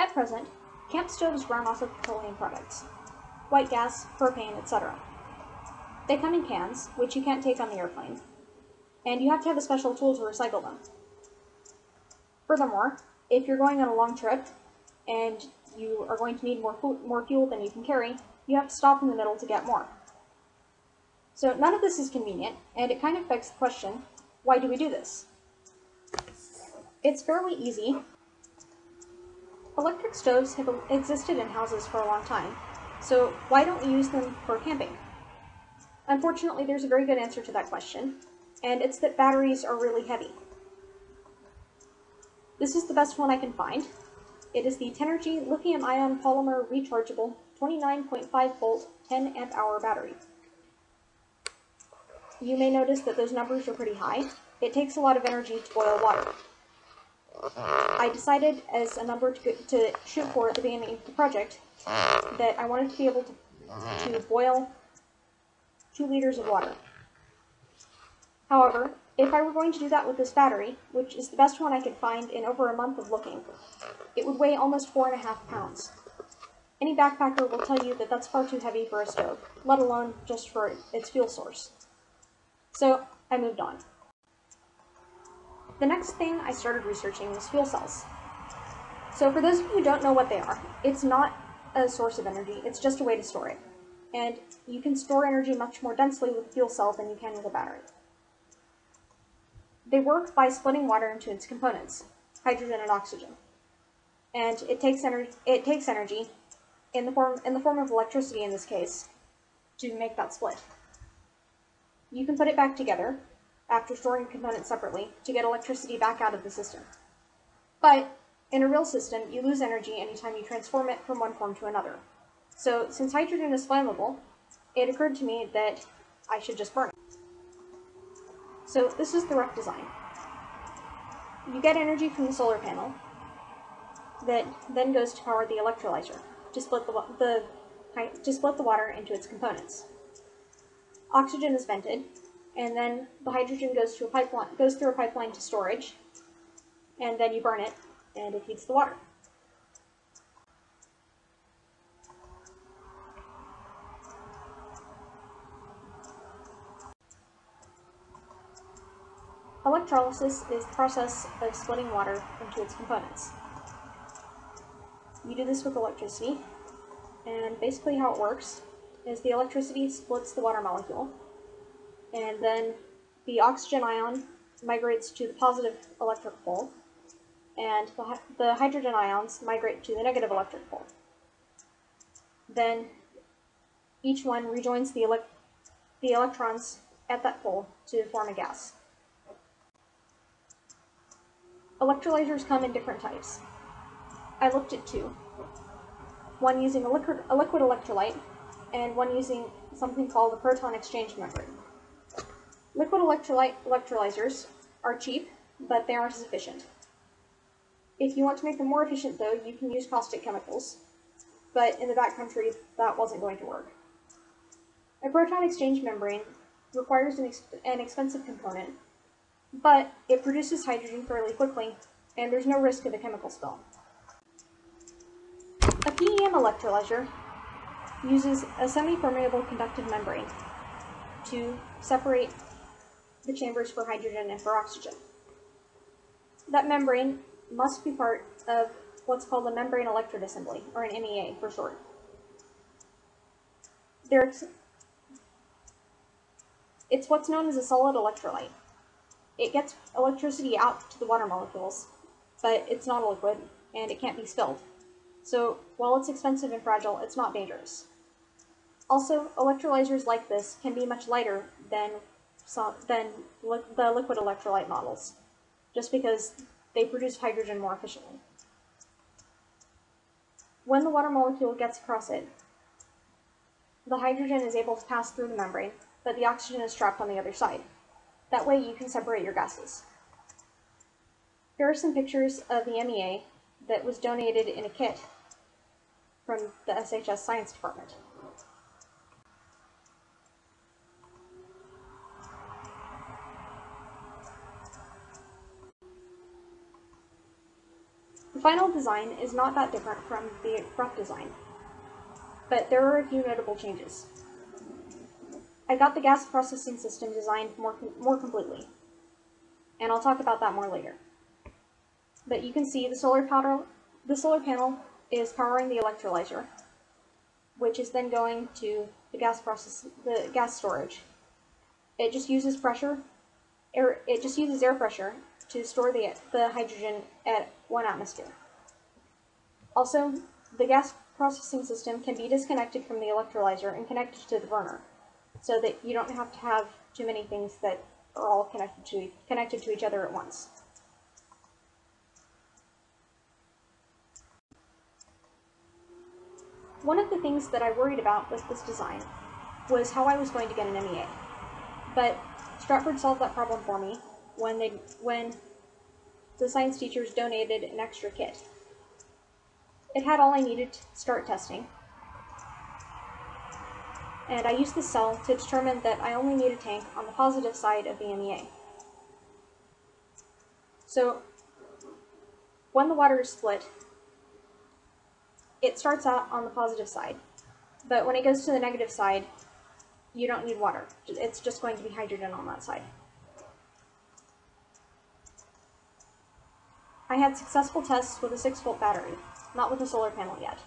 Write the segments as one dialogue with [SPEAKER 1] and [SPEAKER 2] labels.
[SPEAKER 1] At present, camp stoves run off of petroleum products, white gas, propane, etc. They come in cans, which you can't take on the airplane, and you have to have a special tool to recycle them. Furthermore, if you're going on a long trip and you are going to need more fuel than you can carry, you have to stop in the middle to get more. So none of this is convenient, and it kind of begs the question, why do we do this? It's fairly easy. Electric stoves have existed in houses for a long time, so why don't we use them for camping? Unfortunately, there's a very good answer to that question, and it's that batteries are really heavy. This is the best one I can find. It is the Tenergy lithium-ion polymer rechargeable 29.5 volt 10 amp hour battery. You may notice that those numbers are pretty high. It takes a lot of energy to boil water. I decided as a number to shoot for at the beginning of the project that I wanted to be able to boil 2 liters of water. However, if I were going to do that with this battery, which is the best one I could find in over a month of looking, it would weigh almost 4.5 pounds. Any backpacker will tell you that that's far too heavy for a stove, let alone just for its fuel source. So I moved on. The next thing I started researching was fuel cells. So for those of you who don't know what they are, it's not a source of energy, it's just a way to store it. And you can store energy much more densely with a fuel cell than you can with a battery. They work by splitting water into its components, hydrogen and oxygen. And it takes energy in the form of electricity in this case to make that split. You can put it back together after storing the components separately to get electricity back out of the system. But in a real system, you lose energy anytime you transform it from one form to another. So since hydrogen is flammable, it occurred to me that I should just burn it. So this is the rough design. You get energy from the solar panel that then goes to power the electrolyzer to split the water into its components. Oxygen is vented, and then the hydrogen goes through a pipeline to storage, and then you burn it, and it heats the water. Electrolysis is the process of splitting water into its components. You do this with electricity, and basically how it works is the electricity splits the water molecule, and then the oxygen ion migrates to the positive electric pole, and the hydrogen ions migrate to the negative electric pole. Then each one rejoins the electrons at that pole to form a gas. Electrolyzers come in different types. I looked at 2. One using a liquid electrolyte, and one using something called a proton exchange membrane. Liquid electrolyzers are cheap, but they aren't as efficient. If you want to make them more efficient, though, you can use caustic chemicals, but in the backcountry, that wasn't going to work. A proton exchange membrane requires an expensive component, but it produces hydrogen fairly quickly, and there's no risk of a chemical spill. A PEM electrolyzer uses a semi-permeable conductive membrane to separate the chambers for hydrogen and for oxygen. That membrane must be part of what's called a membrane electrode assembly, or an MEA for short. It's what's known as a solid electrolyte. It gets electricity out to the water molecules, but it's not a liquid, and it can't be spilled. So, while it's expensive and fragile, it's not dangerous. Also, electrolyzers like this can be much lighter than the liquid electrolyte models, just because they produce hydrogen more efficiently. When the water molecule gets across it, the hydrogen is able to pass through the membrane, but the oxygen is trapped on the other side. That way you can separate your gases. Here are some pictures of the MEA that was donated in a kit from the SHS Science Department. The final design is not that different from the rough design, but there are a few notable changes. I got the gas processing system designed more completely, and I'll talk about that more later. But you can see the solar panel is powering the electrolyzer, which is then going to the gas storage. It just uses air pressure to store the hydrogen at 1 atmosphere. Also, the gas processing system can be disconnected from the electrolyzer and connected to the burner, so that you don't have to have too many things that are all connected to each other at once. One of the things that I worried about with this design was how I was going to get an MEA, but Stratford solved that problem for me when the science teachers donated an extra kit. It had all I needed to start testing, and I used this cell to determine that I only need a tank on the positive side of the MEA. So, when the water is split, it starts out on the positive side, but when it goes to the negative side, you don't need water. It's just going to be hydrogen on that side. I had successful tests with a 6-volt battery, not with a solar panel yet,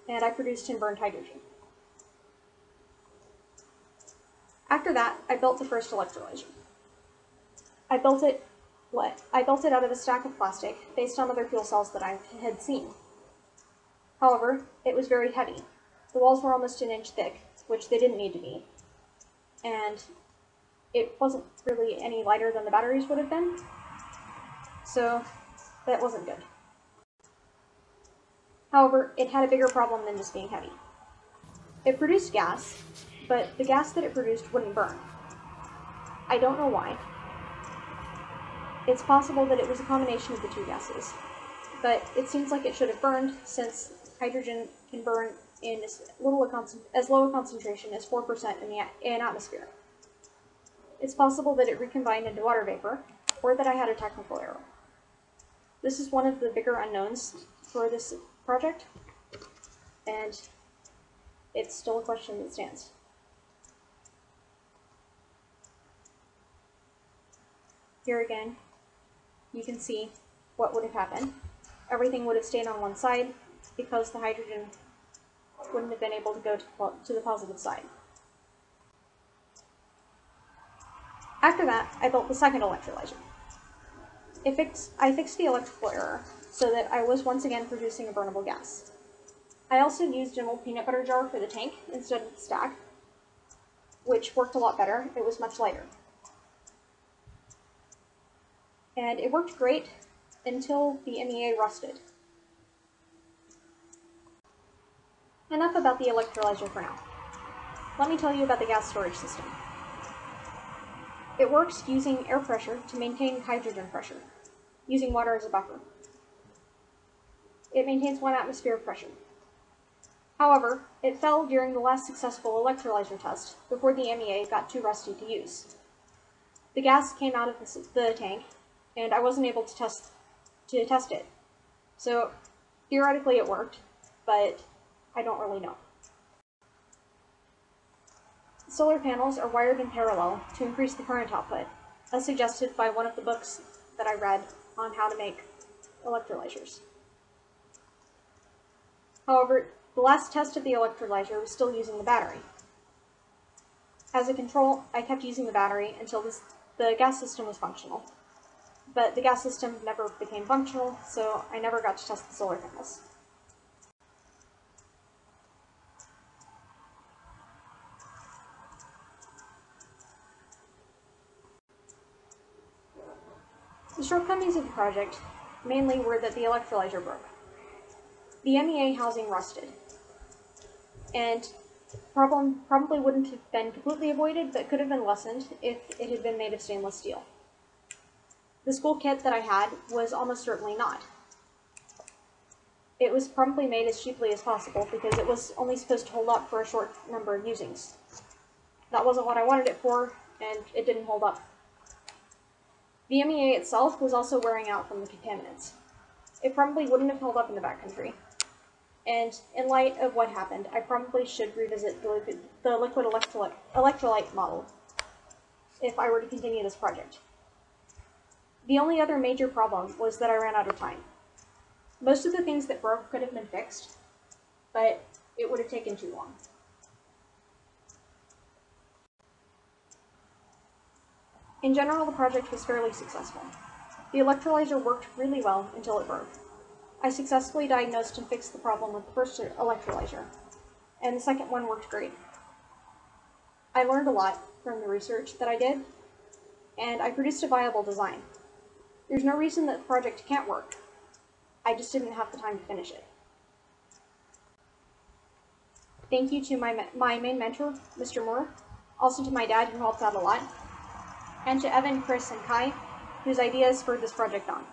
[SPEAKER 1] and I produced and burned hydrogen. After that, I built the first electrolyzer. I built it out of a stack of plastic based on other fuel cells that I had seen. However, it was very heavy. The walls were almost an inch thick, which they didn't need to be, and it wasn't really any lighter than the batteries would have been, so that wasn't good. However, it had a bigger problem than just being heavy. It produced gas, but the gas that it produced wouldn't burn. I don't know why. It's possible that it was a combination of the two gases, but it seems like it should have burned since hydrogen can burn in as low a concentration as 4% in atmosphere. It's possible that it recombined into water vapor, or that I had a technical error. This is one of the bigger unknowns for this project, and it's still a question that stands. Here again, you can see what would have happened. Everything would have stayed on one side because the hydrogen wouldn't have been able to go to the positive side. After that, I built the second electrolyzer. I fixed the electrical error so that I was once again producing a burnable gas. I also used an old peanut butter jar for the tank instead of the stack, which worked a lot better. It was much lighter. And it worked great until the MEA rusted. Enough about the electrolyzer for now. Let me tell you about the gas storage system. It works using air pressure to maintain hydrogen pressure, using water as a buffer. It maintains 1 atmosphere of pressure. However, it fell during the last successful electrolyzer test before the MEA got too rusty to use. The gas came out of the tank, and I wasn't able to test it. So, theoretically it worked, but I don't really know. Solar panels are wired in parallel to increase the current output, as suggested by one of the books that I read on how to make electrolyzers. However, the last test of the electrolyzer was still using the battery. As a control, I kept using the battery until the gas system was functional. But the gas system never became functional, so I never got to test the solar panels. The shortcomings of the project mainly were that the electrolyzer broke. The MEA housing rusted, and the problem probably wouldn't have been completely avoided, but could have been lessened if it had been made of stainless steel. The school kit that I had was almost certainly not. It was probably made as cheaply as possible because it was only supposed to hold up for a short number of usings. That wasn't what I wanted it for, and it didn't hold up. The MEA itself was also wearing out from the contaminants. it probably wouldn't have held up in the backcountry. And in light of what happened, I probably should revisit the liquid electrolyte model if I were to continue this project. The only other major problem was that I ran out of time. Most of the things that broke could have been fixed, but it would have taken too long. In general, the project was fairly successful. The electrolyzer worked really well until it broke. I successfully diagnosed and fixed the problem with the first electrolyzer, and the second one worked great. I learned a lot from the research that I did, and I produced a viable design. There's no reason that the project can't work. I just didn't have the time to finish it. Thank you to my main mentor, Mr. Moore, also to my dad who helped out a lot, and to Evan, Chris, and Kai, whose ideas spurred this project on.